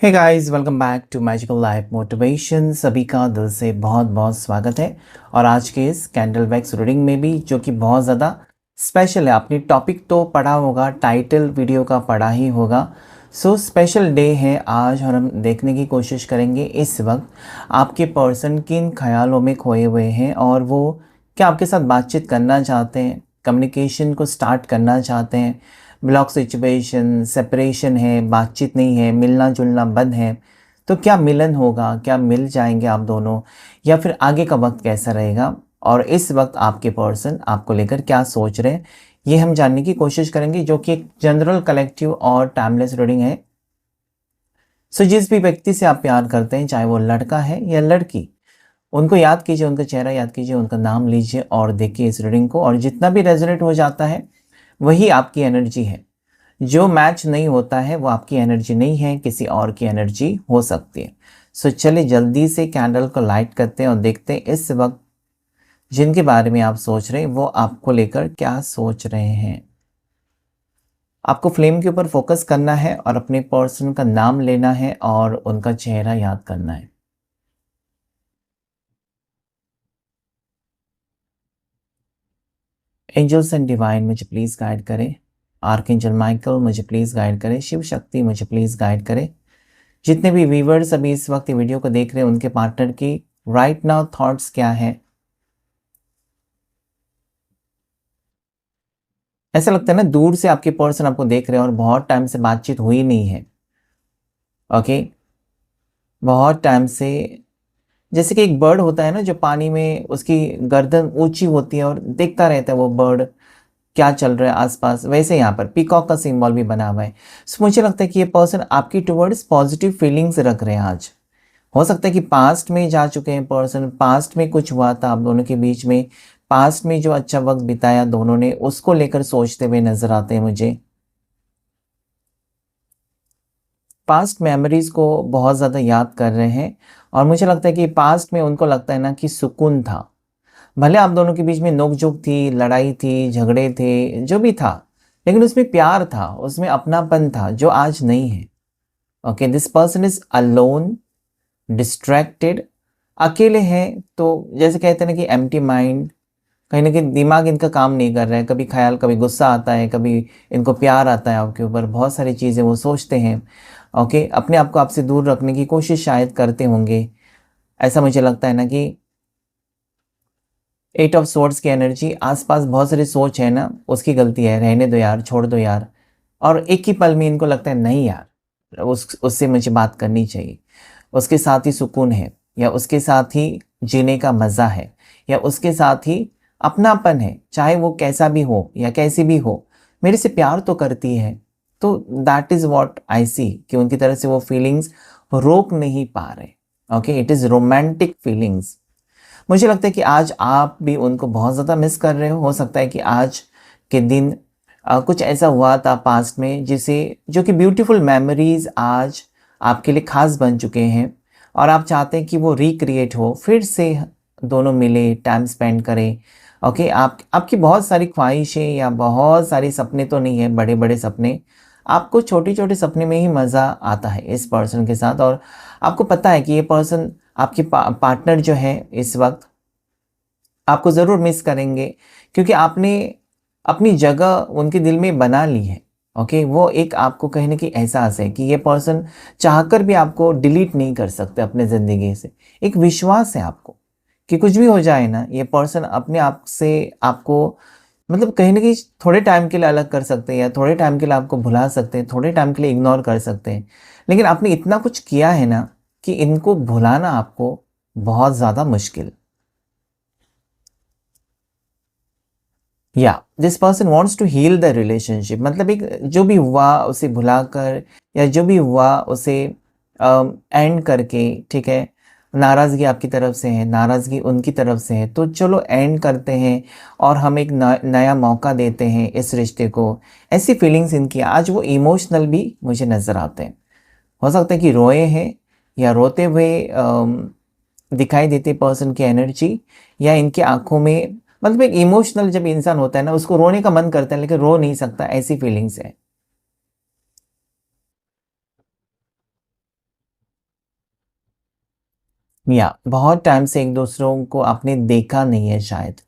Hey guys, welcome back to magical life motivation. सभी का दिल से बहुत बहुत स्वागत है। और आज के इस कैंडल वैक्स रीडिंग में भी जो कि बहुत ज़्यादा स्पेशल है। आपने टॉपिक तो पढ़ा होगा, टाइटल वीडियो का पढ़ा ही होगा। सो स्पेशल डे है आज और हम देखने की कोशिश करेंगे इस वक्त आपके पर्सन किन ख्यालों में खोए हुए हैं और वो क्या आपके साथ बातचीत करना चाहते हैं, कम्युनिकेशन को स्टार्ट करना चाहते हैं। ब्लॉक सिचुएशन, सेपरेशन है, बातचीत नहीं है, मिलना जुलना बंद है। तो क्या मिलन होगा, क्या मिल जाएंगे आप दोनों, या फिर आगे का वक्त कैसा रहेगा और इस वक्त आपके पर्सन आपको लेकर क्या सोच रहे हैं, ये हम जानने की कोशिश करेंगे, जो कि एक जनरल कलेक्टिव और टाइमलेस रीडिंग है। सो जिस भी व्यक्ति से आप प्यार करते हैं, चाहे वो लड़का है या लड़की, उनको याद कीजिए, उनका चेहरा याद कीजिए, उनका नाम लीजिए और देखिए इस रीडिंग को। और जितना भी रेजोनेट हो जाता है वही आपकी एनर्जी है। जो मैच नहीं होता है वो आपकी एनर्जी नहीं है, किसी और की एनर्जी हो सकती है। सो चलिए जल्दी से कैंडल को लाइट करते हैं और देखते हैं इस वक्त जिनके बारे में आप सोच रहे हैं वो आपको लेकर क्या सोच रहे हैं। आपको फ्लेम के ऊपर फोकस करना है और अपने पर्सन का नाम लेना है और उनका चेहरा याद करना है। एंजल्स एंड डिवाइन मुझे प्लीज़ गाइड करें। आर्कएंजल माइकल मुझे प्लीज़ गाइड करें। शिव शक्ति मुझे प्लीज़ गाइड करें। जितने भी व्यूवर्स अभी इस वक्त ये वीडियो को देख रहे हैं उनके पार्टनर की राइट नाउ थॉट्स क्या है। ऐसा लगता है ना, दूर से आपके पर्सन आपको देख रहे हैं और बहुत टाइम से बातचीत हुई नहीं है। ओके, बहुत टाइम से। जैसे कि एक बर्ड होता है ना, जो पानी में उसकी गर्दन ऊंची होती है और देखता रहता है वो बर्ड क्या चल रहा है आसपास, वैसे यहाँ पर पीकॉक का सिंबल भी बना हुआ है। सो मुझे लगता है कि ये पर्सन आपकी टुवर्ड्स पॉजिटिव फीलिंग्स रख रहे हैं आज। हो सकता है कि पास्ट में जा चुके हैं पर्सन, पास्ट में कुछ हुआ था आप दोनों के बीच में, पास्ट में जो अच्छा वक्त बिताया दोनों ने उसको लेकर सोचते हुए नजर आते हैं मुझे। पास्ट मेमोरीज को बहुत ज़्यादा याद कर रहे हैं और मुझे लगता है कि पास्ट में उनको लगता है ना कि सुकून था। भले आप दोनों के बीच में नोक-झोंक थी, लड़ाई थी, झगड़े थे, जो भी था, लेकिन उसमें प्यार था, उसमें अपनापन था जो आज नहीं है। Okay, this person is alone, distracted, अकेले हैं। तो जैसे कहते हैं ना कि एम्प्टी माइंड, कहीं ना कहीं दिमाग इनका काम नहीं कर रहा है। कभी ख्याल, कभी गुस्सा आता है, कभी इनको प्यार आता है आपके ऊपर, बहुत सारी चीज़ें वो सोचते हैं। ओके, अपने आप को आपसे दूर रखने की कोशिश शायद करते होंगे। ऐसा मुझे लगता है ना कि एट ऑफ सोर्ड्स की एनर्जी आसपास बहुत सारी सोच है ना, उसकी गलती है, रहने दो यार, छोड़ दो यार। और एक ही पल में इनको लगता है नहीं यार, उससे मुझे बात करनी चाहिए, उसके साथ ही सुकून है, या उसके साथ ही जीने का मज़ा है, या उसके साथ ही अपनापन है, चाहे वो कैसा भी हो या कैसी भी हो, मेरे से प्यार तो करती है। तो दैट इज़ वॉट आई सी, कि उनकी तरफ से वो फीलिंग्स रोक नहीं पा रहे। Okay, it is romantic feelings. मुझे लगता है कि आज आप भी उनको बहुत ज़्यादा मिस कर रहे हो सकता है कि आज के दिन कुछ ऐसा हुआ था पास्ट में जिसे, जो कि ब्यूटीफुल मेमोरीज आज आपके लिए खास बन चुके हैं और आप चाहते हैं कि वो रिक्रिएट हो, फिर से दोनों मिले, टाइम स्पेंड करें। ओके, आपकी बहुत सारी ख्वाहिशें या बहुत सारी सपने तो नहीं है, बड़े बड़े सपने, आपको छोटे छोटे सपने में ही मज़ा आता है इस पर्सन के साथ। और आपको पता है कि ये पर्सन आपके पार्टनर जो है इस वक्त आपको ज़रूर मिस करेंगे, क्योंकि आपने अपनी जगह उनके दिल में बना ली है। ओके, वो एक आपको कहीं ना कहीं एहसास है कि ये पर्सन चाहकर भी आपको डिलीट नहीं कर सकते अपने ज़िंदगी से। एक विश्वास है आपको कि कुछ भी हो जाए ना, ये पर्सन अपने आप से आपको, मतलब कहीं ना कहीं थोड़े टाइम के लिए अलग कर सकते हैं, या थोड़े टाइम के लिए आपको भुला सकते हैं, थोड़े टाइम के लिए इग्नोर कर सकते हैं। लेकिन आपने इतना कुछ किया है ना कि इनको भुलाना आपको बहुत ज़्यादा मुश्किल। या this person wants to heal the relationship, मतलब एक जो भी हुआ उसे भुलाकर, या जो भी हुआ उसे एंड करके, ठीक है, नाराज़गी आपकी तरफ से है, नाराज़गी उनकी तरफ से है, तो चलो एंड करते हैं और हम एक नया मौका देते हैं इस रिश्ते को। ऐसी फीलिंग्स इनकी आज, वो इमोशनल भी मुझे नज़र आते हैं। हो सकता है कि रोए हैं या रोते हुए दिखाई देते पर्सन की एनर्जी, या इनकी आंखों में, मतलब एक इमोशनल जब इंसान होता है ना, उसको रोने का मन करता है लेकिन रो नहीं सकता, ऐसी फीलिंग्स है। या बहुत टाइम से एक दूसरों को आपने देखा नहीं है शायद।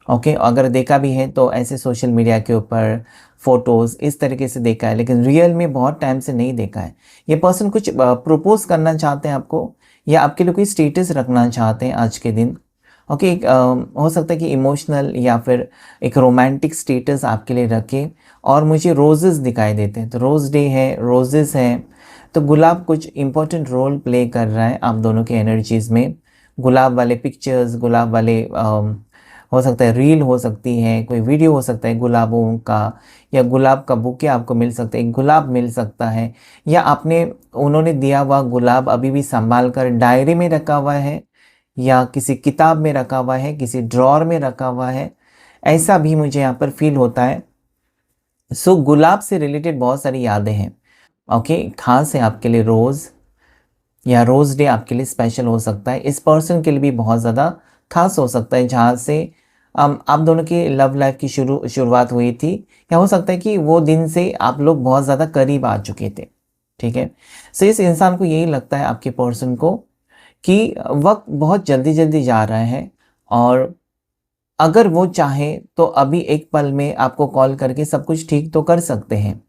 ओके, अगर देखा भी है तो ऐसे सोशल मीडिया के ऊपर फोटोज़ इस तरीके से देखा है, लेकिन रियल में बहुत टाइम से नहीं देखा है। ये पर्सन कुछ प्रपोज़ करना चाहते हैं आपको, या आपके लिए कोई स्टेटस रखना चाहते हैं आज के दिन। ओके, एक हो सकता है कि इमोशनल या फिर एक रोमांटिक स्टेटस आपके लिए रखें, और मुझे रोजेस दिखाई देते हैं, तो रोज़ डे है, रोजेस हैं, तो गुलाब कुछ इंपॉर्टेंट रोल प्ले कर रहा है आप दोनों के एनर्जीज़ में। गुलाब वाले पिक्चर्स, गुलाब वाले हो सकता है रील हो सकती है, कोई वीडियो हो सकता है गुलाबों का, या गुलाब का बुके आपको मिल सकता है, एक गुलाब मिल सकता है, या आपने उन्होंने दिया हुआ गुलाब अभी भी संभाल कर डायरी में रखा हुआ है, या किसी किताब में रखा हुआ है, किसी ड्रॉअर में रखा हुआ है, ऐसा भी मुझे यहाँ पर फ़ील होता है। सो गुलाब से रिलेटेड बहुत सारी यादें हैं। ओके, ख़ास है आपके लिए रोज़, या रोज़ डे आपके लिए स्पेशल हो सकता है। इस पर्सन के लिए भी बहुत ज़्यादा ख़ास हो सकता है, जहाँ से आप दोनों की लव लाइफ़ की शुरुआत हुई थी, या हो सकता है कि वो दिन से आप लोग बहुत ज़्यादा करीब आ चुके थे। ठीक है? सो इस इंसान को यही लगता है आपके पर्सन को कि वक़्त बहुत जल्दी-जल्दी जा रहा है, और अगर वो चाहे तो अभी एक पल में आपको कॉल करके सब कुछ ठीक तो कर सकते हैं।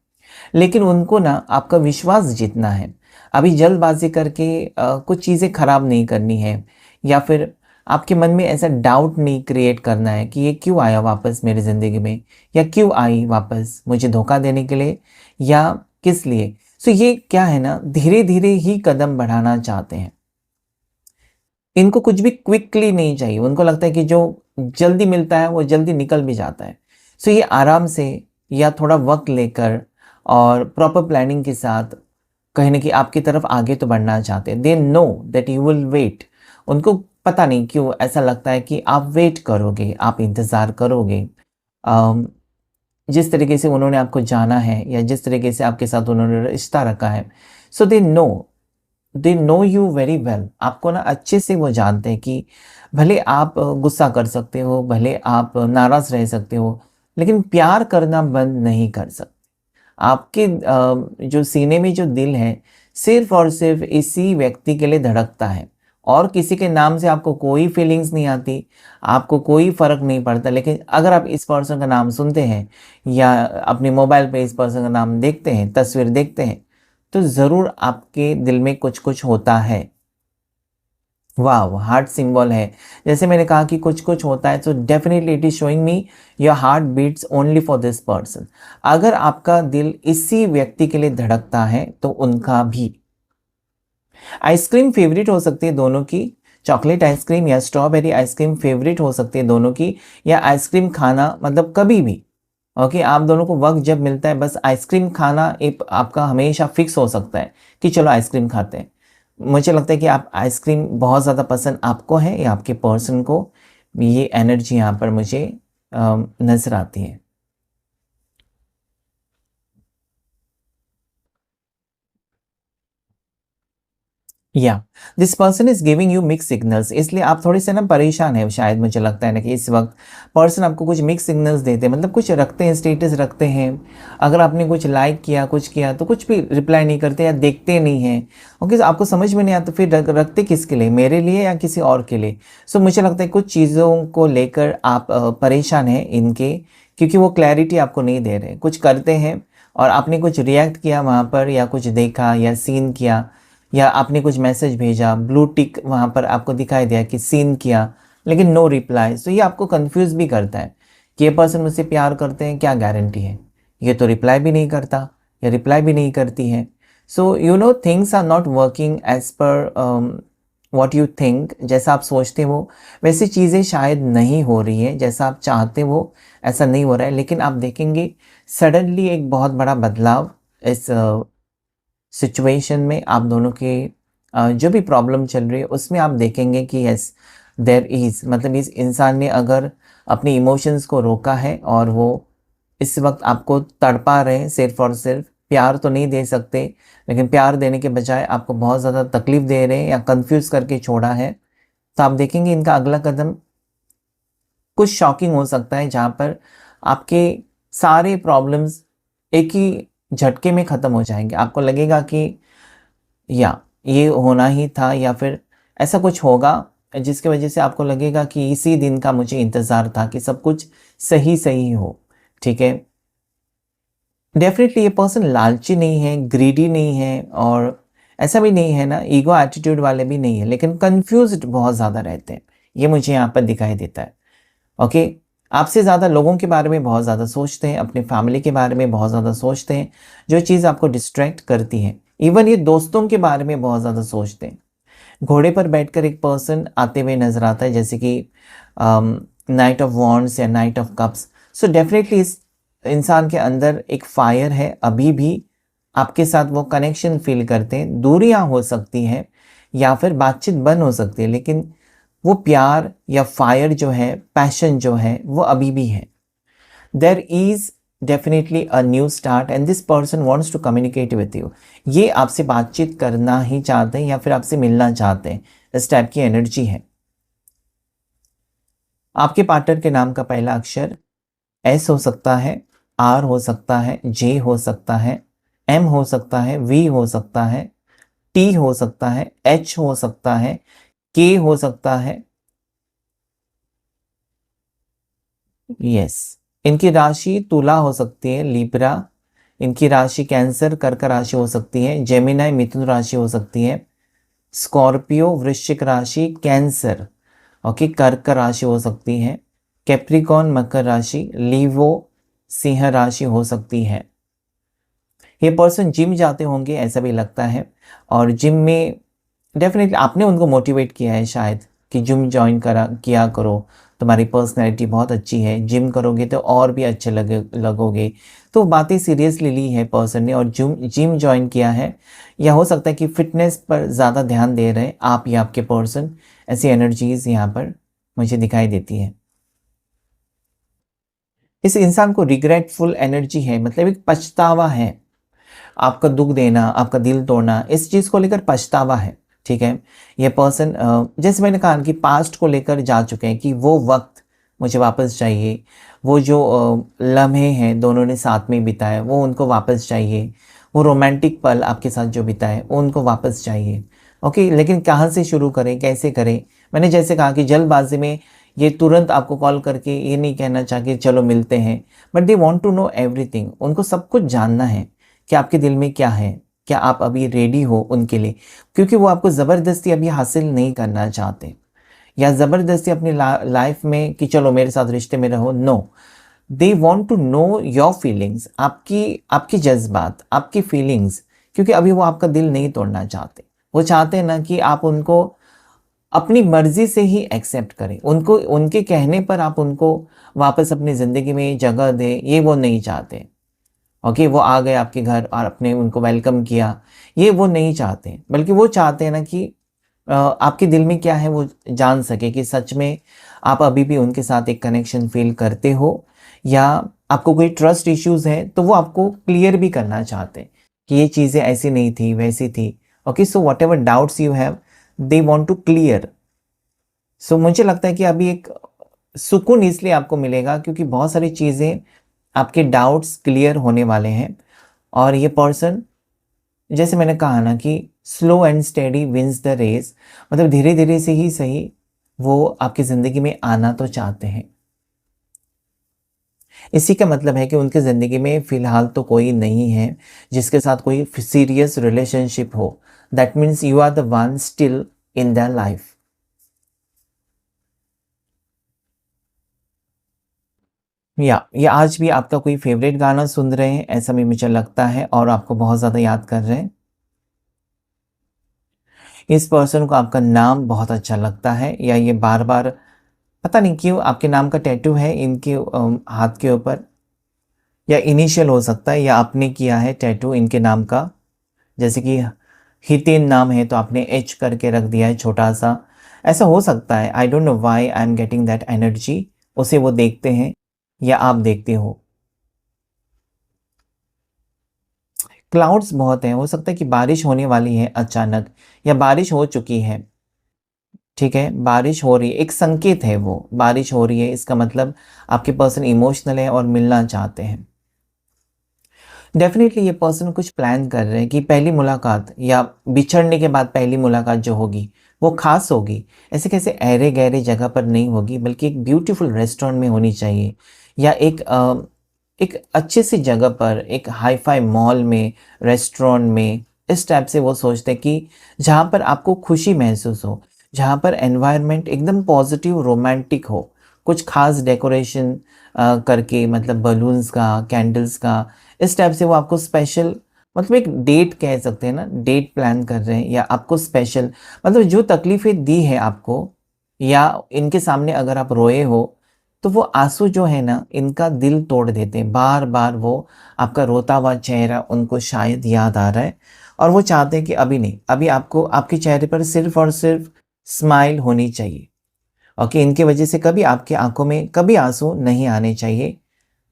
लेकिन उनको ना आपका विश्वास जीतना है। अभी जल्दबाज़ी करके कुछ चीज़ें ख़राब नहीं करनी है, या फिर आपके मन में ऐसा डाउट नहीं क्रिएट करना है कि ये क्यों आया वापस मेरी ज़िंदगी में, या क्यों आई वापस मुझे धोखा देने के लिए, या किस लिए। सो ये क्या है ना, धीरे-धीरे ही कदम बढ़ाना चाहते हैं। इनको कुछ भी क्विकली नहीं चाहिए, उनको लगता है कि जो जल्दी मिलता है वो जल्दी निकल भी जाता है। सो ये आराम से, या थोड़ा वक़्त लेकर और प्रॉपर प्लानिंग के साथ कहीं न कहीं आपकी तरफ आगे तो बढ़ना चाहते हैं। They know that you will wait. उनको पता नहीं क्यों ऐसा लगता है कि आप वेट करोगे, आप इंतज़ार करोगे। अम, जिस तरीके से उन्होंने आपको जाना है, या जिस तरीके से आपके साथ उन्होंने रिश्ता रखा है, so they know you very well. आपको ना अच्छे से वो जानते हैं कि भले आप गुस्सा कर सकते हो, भले आप नाराज़ रह सकते हो, लेकिन प्यार करना बंद नहीं कर सकते। आपके जो सीने में जो दिल है, सिर्फ़ और सिर्फ़ इसी व्यक्ति के लिए धड़कता है, और किसी के नाम से आपको कोई फीलिंग्स नहीं आती, आपको कोई फ़र्क नहीं पड़ता। लेकिन अगर आप इस पर्सन का नाम सुनते हैं, या अपने मोबाइल पे इस पर्सन का नाम देखते हैं, तस्वीर देखते हैं, तो ज़रूर आपके दिल में कुछ-कुछ होता है। वाव! हार्ट सिंबल है। जैसे मैंने कहा कि कुछ-कुछ होता है, तो definitely it is showing me your heart beats only for this person. अगर आपका दिल इसी व्यक्ति के लिए धड़कता है, तो उनका भी। आइसक्रीम फ़ेवरेट हो सकती है दोनों की, चॉकलेट आइसक्रीम या स्ट्रॉबेरी आइसक्रीम फ़ेवरेट हो सकती है दोनों की, या आइसक्रीम खाना, मतलब कभी भी। ओके, आप दोनों को वक़्त जब मिलता है, बस आइसक्रीम खाना एक आपका हमेशा फ़िक्स हो सकता है कि चलो आइसक्रीम खाते हैं। मुझे लगता है कि आप आइसक्रीम बहुत ज़्यादा पसंद आपको है, या आपके पर्सन को। ये एनर्जी यहाँ पर मुझे नज़र आती है। या this person is giving you mix signals, इसलिए आप थोड़े से ना परेशान है शायद। मुझे लगता है ना कि इस वक्त पर्सन आपको कुछ मिक्स सिग्नल्स देते हैं, मतलब कुछ रखते हैं, स्टेटस रखते हैं। अगर आपने कुछ लाइक किया, कुछ किया, तो कुछ भी रिप्लाई नहीं करते या देखते नहीं हैं। ओके, तो आपको समझ में नहीं आता फिर रखते किसके लिए, मेरे लिए या किसी और के लिए। सो मुझे लगता है कुछ चीज़ों को लेकर आप परेशान हैं इनके, क्योंकि वो क्लैरिटी आपको नहीं दे रहे। कुछ करते हैं, और आपने कुछ रिएक्ट किया वहाँ पर, या कुछ देखा या सीन किया, या आपने कुछ मैसेज भेजा, ब्लू टिक वहाँ पर आपको दिखाई दिया कि सीन किया, लेकिन नो रिप्लाई। सो ये आपको कंफ्यूज भी करता है कि ये पर्सन मुझसे प्यार करते हैं, क्या गारंटी है, ये तो रिप्लाई भी नहीं करता, या रिप्लाई भी नहीं करती है। So you know things are not working as per what you think. जैसा आप सोचते हो वैसी चीज़ें शायद नहीं हो रही है, जैसा आप चाहते हो ऐसा नहीं हो रहा है। लेकिन आप देखेंगे सडनली एक बहुत बड़ा बदलाव इस सिचुएशन में, आप दोनों के जो भी प्रॉब्लम चल रही है उसमें आप देखेंगे कि यस देयर इज़, मतलब इस इंसान ने अगर अपने इमोशंस को रोका है, और वो इस वक्त आपको तड़पा रहे हैं, सिर्फ और सिर्फ प्यार तो नहीं दे सकते, लेकिन प्यार देने के बजाय आपको बहुत ज़्यादा तकलीफ़ दे रहे हैं, या कंफ्यूज करके छोड़ा है। तो आप देखेंगे इनका अगला कदम कुछ शॉकिंग हो सकता है, जहाँ पर आपके सारे प्रॉब्लम्स एक ही झटके में ख़त्म हो जाएँगे। आपको लगेगा कि या ये होना ही था, या फिर ऐसा कुछ होगा जिसकी वजह से आपको लगेगा कि इसी दिन का मुझे इंतज़ार था कि सब कुछ सही सही हो। ठीक है, डेफिनेटली ये पर्सन लालची नहीं है, ग्रीडी नहीं है, और ऐसा भी नहीं है ना, ईगो एटीट्यूड वाले भी नहीं है, लेकिन कंफ्यूज्ड बहुत ज़्यादा रहते हैं, ये मुझे यहाँ पर दिखाई देता है। ओके, आपसे ज़्यादा लोगों के बारे में बहुत ज़्यादा सोचते हैं, अपने फैमिली के बारे में बहुत ज़्यादा सोचते हैं, जो चीज़ आपको डिस्ट्रैक्ट करती है। इवन ये दोस्तों के बारे में बहुत ज़्यादा सोचते हैं। घोड़े पर बैठकर एक पर्सन आते हुए नजर आता है, जैसे कि नाइट ऑफ वॉन्ड्स या night of cups. So definitely इस इंसान के अंदर एक फायर है, अभी भी आपके साथ वो कनेक्शन फील करते हैं। दूरियां हो सकती हैं या फिर बातचीत बंद हो सकती है, लेकिन वो प्यार या फायर जो है, पैशन जो है, वो अभी भी है। There is definitely a new start and this person wants to communicate with you. ये आपसे बातचीत करना ही चाहते हैं या फिर आपसे मिलना चाहते हैं, इस टाइप की एनर्जी है। आपके पार्टनर के नाम का पहला अक्षर एस हो सकता है, आर हो सकता है, जे हो सकता है, एम हो सकता है, वी हो सकता है, टी हो सकता है, एच हो सकता है, के हो सकता है। यस, इनकी राशि तुला हो सकती है, लिब्रा। इनकी राशि कैंसर, कर्क राशि हो सकती है, जेमिनाई मिथुन राशि हो सकती है, स्कॉर्पियो वृश्चिक राशि, कैंसर ओके कर्क राशि हो सकती है, कैप्रिकॉन मकर राशि, लीवो सिंह राशि हो सकती है। ये पर्सन जिम जाते होंगे ऐसा भी लगता है, और जिम में डेफिनेटली आपने उनको मोटिवेट किया है शायद कि जिम ज्वाइन करा किया करो, तुम्हारी पर्सनैलिटी बहुत अच्छी है, जिम करोगे तो और भी अच्छे लगोगे। तो बातें सीरियसली ली है पर्सन ने और जिम ज्वाइन किया है, या हो सकता है कि फिटनेस पर ज़्यादा ध्यान दे रहे हैं आप या आपके पर्सन। ऐसी एनर्जीज यहाँ पर मुझे दिखाई देती है। इस इंसान को रिग्रेटफुल एनर्जी है, मतलब एक पछतावा है, आपका दुख देना, आपका दिल तोड़ना, इस चीज़ को लेकर पछतावा है। ठीक है, ये पर्सन जैसे मैंने कहा कि पास्ट को लेकर जा चुके हैं कि वो वक्त मुझे वापस चाहिए, वो जो लम्हे हैं दोनों ने साथ में बिताए वो उनको वापस चाहिए, वो रोमांटिक पल आपके साथ जो बिताए वो उनको वापस चाहिए। ओके, लेकिन कहाँ से शुरू करें, कैसे करें? मैंने जैसे कहा कि जल्दबाजी में ये तुरंत आपको कॉल करके ये नहीं कहना चाह कि चलो मिलते हैं, but they want to know everything. उनको सब कुछ जानना है कि आपके दिल में क्या है, क्या आप अभी रेडी हो उनके लिए, क्योंकि वो आपको ज़बरदस्ती अभी हासिल नहीं करना चाहते या ज़बरदस्ती अपनी लाइफ में कि चलो मेरे साथ रिश्ते में रहो। No, they want to know your feelings, आपकी आपकी जज्बात, आपकी फीलिंग्स, क्योंकि अभी वो आपका दिल नहीं तोड़ना चाहते। वो चाहते हैं ना कि आप उनको अपनी मर्जी से ही एक्सेप्ट करें, उनको उनके कहने पर आप उनको वापस अपनी ज़िंदगी में जगह दें, ये वो नहीं चाहते। ओके, वो आ गए आपके घर और आपने उनको वेलकम किया, ये वो नहीं चाहते, बल्कि वो चाहते हैं ना कि आपके दिल में क्या है वो जान सके कि सच में आप अभी भी उनके साथ एक कनेक्शन फील करते हो, या आपको कोई ट्रस्ट इश्यूज है तो वो आपको क्लियर भी करना चाहते हैं कि ये चीज़ें ऐसी नहीं थी वैसी थी। Okay, so whatever doubts you have they want to clear. So मुझे लगता है कि अभी एक सुकून इसलिए आपको मिलेगा क्योंकि बहुत सारी चीज़ें, आपके डाउट्स क्लियर होने वाले हैं। और ये पर्सन, जैसे मैंने कहा ना कि slow and steady wins the race, मतलब धीरे धीरे से ही सही वो आपकी ज़िंदगी में आना तो चाहते हैं। इसी का मतलब है कि उनकी ज़िंदगी में फ़िलहाल तो कोई नहीं है जिसके साथ कोई सीरियस रिलेशनशिप हो। That means you are the one still in the life. या ये आज भी आपका कोई फेवरेट गाना सुन रहे हैं ऐसा भी मुझे लगता है, और आपको बहुत ज़्यादा याद कर रहे हैं। इस पर्सन को आपका नाम बहुत अच्छा लगता है, या ये बार बार पता नहीं क्यों आपके नाम का टैटू है इनके हाथ के ऊपर, या इनिशियल हो सकता है, या आपने किया है टैटू इनके नाम का। जैसे कि हितेन नाम है तो आपने एच करके रख दिया है छोटा सा, ऐसा हो सकता है। I don't know why I am getting that energy. उसे वो देखते हैं या आप देखते हो। क्लाउड्स बहुत हैं, हो सकता है कि बारिश होने वाली है अचानक, या बारिश हो चुकी है। ठीक है, बारिश हो रही है, एक संकेत है, वो बारिश हो रही है, इसका मतलब आपके पर्सन इमोशनल है और मिलना चाहते हैं। डेफिनेटली ये पर्सन कुछ प्लान कर रहे हैं कि पहली मुलाकात या बिछड़ने के बाद पहली मुलाकात जो होगी वो खास होगी। ऐसे कैसे अहरे गहरे जगह पर नहीं होगी, बल्कि एक ब्यूटीफुल रेस्टोरेंट में होनी चाहिए, या एक अच्छी सी जगह पर, एक हाई फाई मॉल में, रेस्टोरेंट में। इस टाइप से वो सोचते हैं कि जहाँ पर आपको खुशी महसूस हो, जहाँ पर एनवायरनमेंट एकदम पॉजिटिव रोमांटिक हो, कुछ खास डेकोरेशन करके, मतलब बलून्स का, कैंडल्स का, इस टाइप से वो आपको स्पेशल, मतलब एक डेट कह सकते हैं ना, डेट प्लान कर रहे हैं, या आपको स्पेशल, मतलब जो तकलीफ़ें दी है आपको, या इनके सामने अगर आप रोए हो, तो वो आँसू जो है ना, इनका दिल तोड़ देते हैं। बार-बार वो आपका रोता हुआ चेहरा उनको शायद याद आ रहा है, और वो चाहते हैं कि अभी नहीं, अभी आपको आपके चेहरे पर सिर्फ़ और सिर्फ़ स्माइल होनी चाहिए। ओके, इनकी वजह से कभी आपकी आँखों में कभी आँसू नहीं आने चाहिए।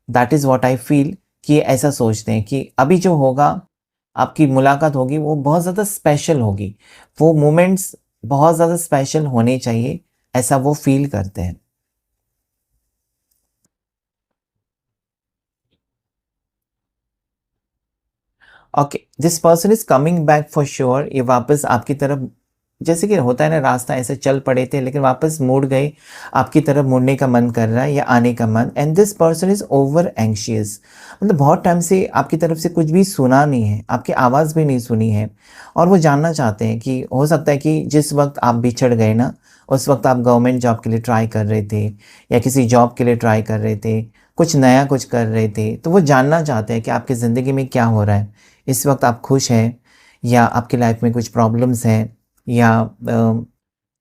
That is what I feel, कि ये ऐसा सोचते हैं कि अभी जो होगा, आपकी मुलाकात होगी, वो बहुत ज़्यादा स्पेशल होगी। वो मोमेंट्स बहुत ज़्यादा स्पेशल होने चाहिए, ऐसा वो फ़ील करते हैं। Okay, this person is coming back for sure. ये वापस आपकी तरफ, जैसे कि होता है ना, रास्ता ऐसे चल पड़े थे लेकिन वापस मुड़ गए, आपकी तरफ मुड़ने का मन कर रहा है या आने का मन। And this person is over anxious, मतलब बहुत टाइम से आपकी तरफ से कुछ भी सुना नहीं है, आपकी आवाज़ भी नहीं सुनी है, और वो जानना चाहते हैं कि हो सकता है कि जिस वक्त आप बिछड़ गए ना, उस वक्त आप गवर्नमेंट जॉब के लिए ट्राई कर रहे थे, या किसी जॉब के लिए ट्राई कर रहे थे, कुछ नया कुछ कर रहे थे, तो वो जानना चाहते हैं कि आपकी ज़िंदगी में क्या हो रहा है। इस वक्त आप खुश हैं, या आपकी लाइफ में कुछ प्रॉब्लम्स हैं, या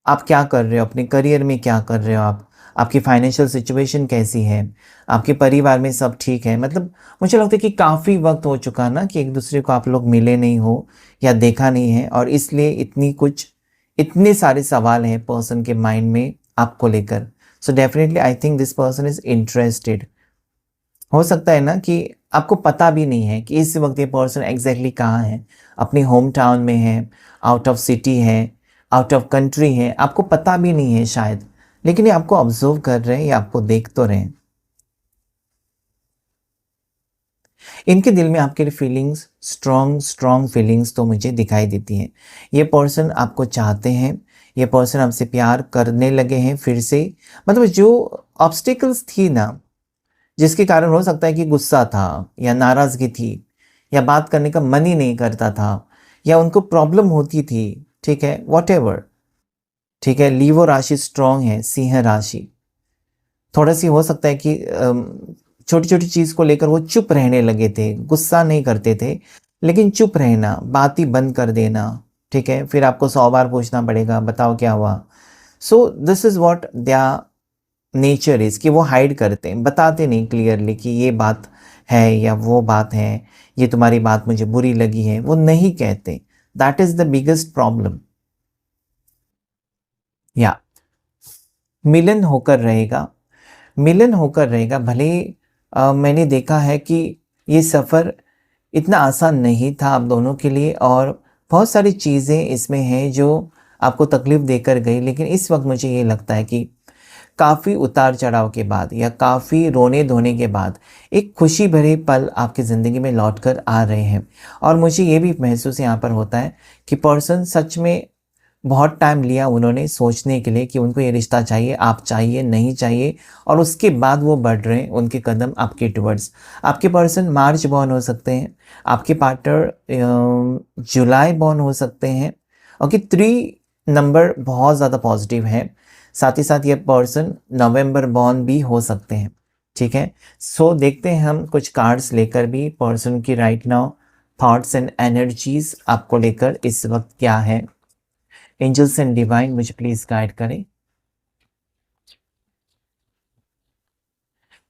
आप क्या कर रहे हो, अपने करियर में क्या कर रहे हो आप, आपकी फाइनेंशियल सिचुएशन कैसी है, आपके परिवार में सब ठीक है। मतलब मुझे लगता है कि काफ़ी वक्त हो चुका ना कि एक दूसरे को आप लोग मिले नहीं हो या देखा नहीं है, और इसलिए इतने सारे सवाल हैं पर्सन के माइंड में आपको लेकर। So definitely I think this person is interested. हो सकता है ना कि आपको पता भी नहीं है कि इस वक्त ये पर्सन एग्जैक्टली कहाँ है, अपनी होम टाउन में है, आउट ऑफ सिटी है, आउट ऑफ कंट्री है, आपको पता भी नहीं है शायद, लेकिन ये आपको ऑब्जर्व कर रहे हैं, ये आपको देख तो रहे हैं। इनके दिल में आपके लिए फीलिंग्स, स्ट्रॉन्ग स्ट्रॉन्ग फीलिंग्स तो मुझे दिखाई देती हैं। ये पर्सन आपको चाहते हैं, ये पर्सन आपसे प्यार करने लगे हैं फिर से। मतलब जो ऑब्स्टिकल्स थी ना, जिसके कारण हो सकता है कि गुस्सा था, या नाराज़गी थी, या बात करने का मन ही नहीं करता था, या उनको प्रॉब्लम होती थी, ठीक है, व्हाटएवर, ठीक है। लीवो राशि स्ट्रॉन्ग है, सिंह राशि थोड़ा-सी हो सकता है कि छोटी-छोटी चीज़ को लेकर वो चुप रहने लगे थे, गुस्सा नहीं करते थे, लेकिन चुप रहना, बात ही बंद कर देना, ठीक है। फिर आपको 100 बार पूछना पड़ेगा, बताओ क्या हुआ? सो this is what their nature is, कि वो हाइड करते हैं, बताते नहीं क्लियरली कि ये बात है या वो बात है, ये तुम्हारी बात मुझे बुरी लगी है, वो नहीं कहते। That is the biggest problem. या मिलन होकर रहेगा, मिलन होकर रहेगा। भले मैंने देखा है कि ये सफ़र इतना आसान नहीं था आप दोनों के लिए, और बहुत सारी चीज़ें इसमें हैं जो आपको तकलीफ़ देकर गई, लेकिन इस वक्त मुझे ये लगता है कि काफ़ी उतार-चढ़ाव के बाद, या काफ़ी रोने-धोने के बाद एक खुशी भरे पल आपकी ज़िंदगी में लौट कर आ रहे हैं। और मुझे ये भी महसूस यहाँ पर होता है कि पर्सन सच में बहुत टाइम लिया उन्होंने सोचने के लिए कि उनको ये रिश्ता चाहिए, आप चाहिए, नहीं चाहिए, और उसके बाद वो बढ़ रहे हैं उनके कदम आपके टुवर्ड्स। आपके पर्सन मार्च बॉर्न हो सकते हैं, आपके पार्टनर जुलाई बॉर्न हो सकते हैं। ओके, 3 नंबर बहुत ज़्यादा पॉजिटिव है। साथ ही साथ ये पर्सन नवंबर बॉर्न भी हो सकते हैं, ठीक है। सो देखते हैं हम कुछ कार्ड्स लेकर भी पर्सन की right now thoughts and energies आपको लेकर इस वक्त क्या है। एंजल्स एंड डिवाइन मुझे प्लीज गाइड करें।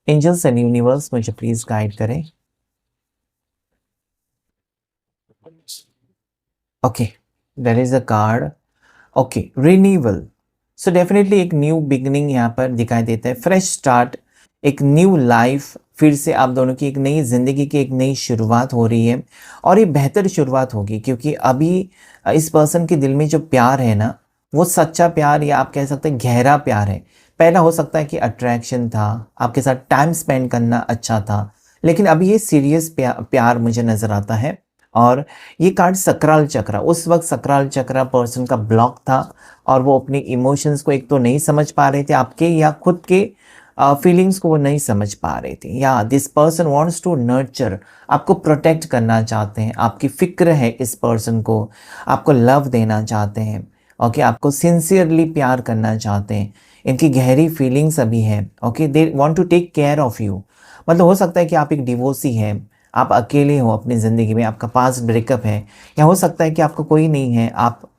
एंजल्स एंड यूनिवर्स मुझे प्लीज गाइड करें। Okay, there is a card. Okay, renewal. So definitely एक न्यू बिगनिंग यहाँ पर दिखाई देता है, फ्रेश स्टार्ट, एक न्यू लाइफ, फिर से आप दोनों की एक नई ज़िंदगी की एक नई शुरुआत हो रही है, और ये बेहतर शुरुआत होगी, क्योंकि अभी इस पर्सन के दिल में जो प्यार है ना, वो सच्चा प्यार, या आप कह सकते हैं गहरा प्यार है। पहला हो सकता है कि अट्रैक्शन था, आपके साथ टाइम स्पेंड करना अच्छा था, लेकिन अभी ये सीरियस प्यार मुझे नज़र आता है। और ये कार्ड सकराल चक्रा, उस वक्त सकराल चक्रा पर्सन का ब्लॉक था और वो अपनी इमोशंस को एक तो नहीं समझ पा रहे थे आपके, या खुद के फीलिंग्स को वो नहीं समझ पा रहे थे। या this person wants to nurture, आपको प्रोटेक्ट करना चाहते हैं, आपकी फिक्र है इस पर्सन को, आपको लव देना चाहते हैं, ओके, आपको सिंसियरली प्यार करना चाहते हैं, इनकी गहरी फीलिंग्स अभी है, okay, they want to take care of you. मतलब हो सकता है कि आप एक डिवोर्सी हैं, आप अकेले हो अपनी ज़िंदगी में, आपका पास्ट ब्रेकअप है, या हो सकता है कि आपका कोई नहीं है, आप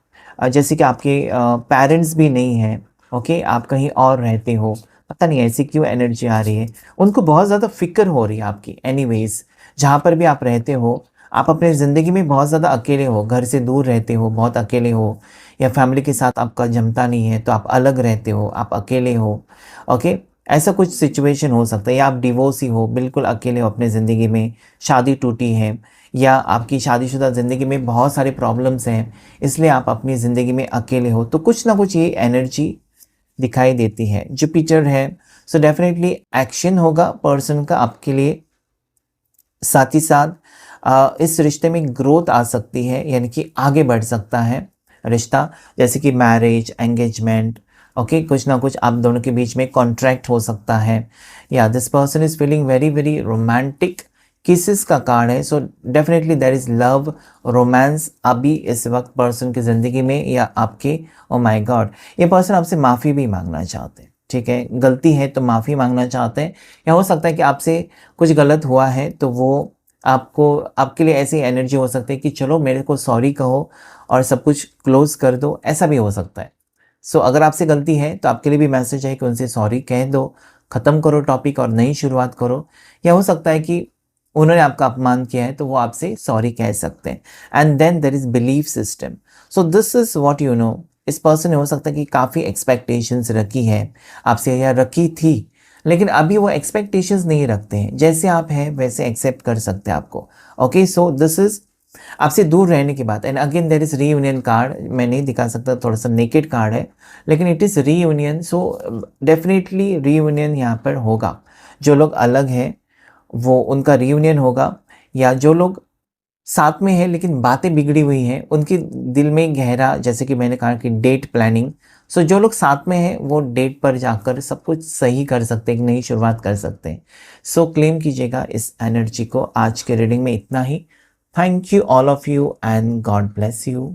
जैसे कि आपके पेरेंट्स भी नहीं हैं, ओके, आप कहीं और रहते हो, पता नहीं ऐसी क्यों एनर्जी आ रही है। उनको बहुत ज़्यादा फ़िक्र हो रही है आपकी। एनीवेज़, जहाँ पर भी आप रहते हो, आप अपनी ज़िंदगी में बहुत ज़्यादा अकेले हो, घर से दूर रहते हो, बहुत अकेले हो, या फैमिली के साथ आपका जमता नहीं है तो आप अलग रहते हो, आप अकेले हो, ओके। ऐसा कुछ सिचुएशन हो सकता है, या आप डिवोर्सी हो, बिल्कुल अकेले हो अपने ज़िंदगी में, शादी टूटी है, या आपकी शादीशुदा ज़िंदगी में बहुत सारे प्रॉब्लम्स हैं, इसलिए आप अपनी ज़िंदगी में अकेले हो। तो कुछ ना कुछ ये एनर्जी दिखाई देती है। जुपिटर है, सो डेफिनेटली एक्शन होगा पर्सन का आपके लिए। साथ ही साथ इस रिश्ते में ग्रोथ आ सकती है, यानी कि आगे बढ़ सकता है रिश्ता, जैसे कि मैरिज, एंगेजमेंट, ओके, कुछ ना कुछ आप दोनों के बीच में कॉन्ट्रैक्ट हो सकता है। या this person is feeling very very romantic, kisses का कार्ड है, so definitely there is love, romance अभी इस वक्त पर्सन की ज़िंदगी में या आपके। ओ माय गॉड, ये पर्सन आपसे माफ़ी भी मांगना चाहते हैं, ठीक है, गलती है तो माफ़ी मांगना चाहते हैं, या हो सकता है कि आपसे कुछ गलत हुआ है तो वो आपको, आपके लिए ऐसी एनर्जी हो सकती है कि चलो मेरे को सॉरी कहो और सब कुछ क्लोज़ कर दो, ऐसा भी हो सकता है। सो अगर आपसे गलती है तो आपके लिए भी मैसेज है कि उनसे सॉरी कह दो, ख़त्म करो टॉपिक और नई शुरुआत करो। या हो सकता है कि उन्होंने आपका अपमान किया है तो वो आपसे सॉरी कह सकते हैं। And then there is belief system, so this is what you know. इस पर्सन ने हो सकता है कि काफ़ी एक्सपेक्टेशंस रखी है आपसे, या रखी थी, लेकिन अभी वो एक्सपेक्टेशंस नहीं रखते हैं, जैसे आप हैं वैसे एक्सेप्ट कर सकते हैं आपको, ओके। सो दिस इज़ आपसे दूर रहने की बात। And again there is reunion card, मैं नहीं दिखा सकता, थोड़ा सा नेकेड कार्ड है, लेकिन it is reunion, so definitely reunion यहाँ पर होगा। जो लोग अलग हैं वो, उनका रीयूनियन होगा, या जो लोग साथ में हैं लेकिन बातें बिगड़ी हुई हैं, उनके दिल में गहरा, जैसे कि मैंने कहा कि डेट प्लानिंग, सो जो लोग साथ में हैं वो डेट पर जाकर सब कुछ सही कर सकते हैं, एक नई शुरुआत कर सकते हैं। सो क्लेम कीजिएगा इस एनर्जी को। आज के रीडिंग में इतना ही। Thank you all of you and God bless you.